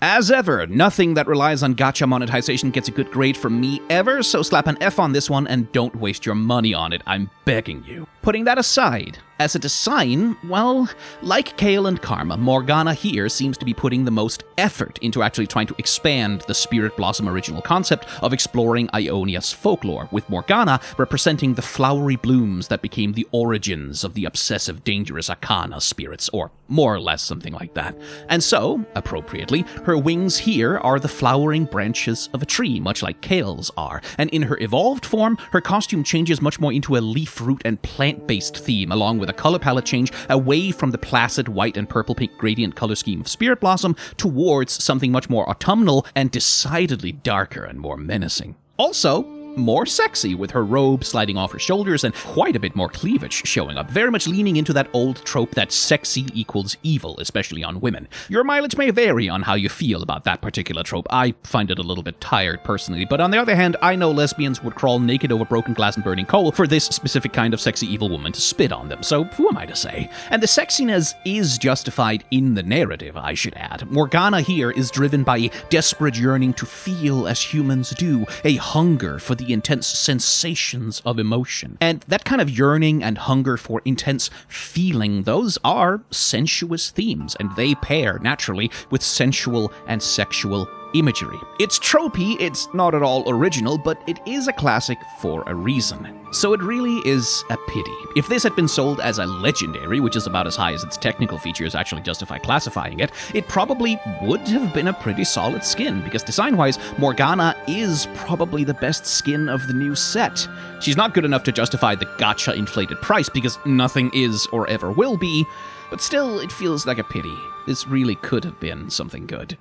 As ever, nothing that relies on gacha monetization gets a good grade from me ever, so slap an F on this one and don't waste your money on it, I'm begging you. Putting that aside, as a design, well, like Kale and Karma, Morgana here seems to be putting the most effort into actually trying to expand the Spirit Blossom original concept of exploring Ionia's folklore, with Morgana representing the flowery blooms that became the origins of the obsessive, dangerous Akana spirits, or more or less something like that. And so, appropriately, her wings here are the flowering branches of a tree, much like Kale's are, and in her evolved form, her costume changes much more into a leaf root and plant-based theme, along with a color palette change away from the placid white and purple-pink gradient color scheme of Spirit Blossom towards something much more autumnal and decidedly darker and more menacing. Also, more sexy, with her robe sliding off her shoulders and quite a bit more cleavage showing up, very much leaning into that old trope that sexy equals evil, especially on women. Your mileage may vary on how you feel about that particular trope. I find it a little bit tired personally, but on the other hand, I know lesbians would crawl naked over broken glass and burning coal for this specific kind of sexy evil woman to spit on them, so who am I to say? And the sexiness is justified in the narrative, I should add. Morgana here is driven by a desperate yearning to feel as humans do, a hunger for the intense sensations of emotion. And that kind of yearning and hunger for intense feeling, those are sensuous themes, and they pair naturally with sensual and sexual imagery. It's tropey, it's not at all original, but it is a classic for a reason. So it really is a pity. If this had been sold as a legendary, which is about as high as its technical features actually justify classifying it, it probably would have been a pretty solid skin, because design-wise, Morgana is probably the best skin of the new set. She's not good enough to justify the gacha inflated price, because nothing is or ever will be, but still, it feels like a pity. This really could have been something good.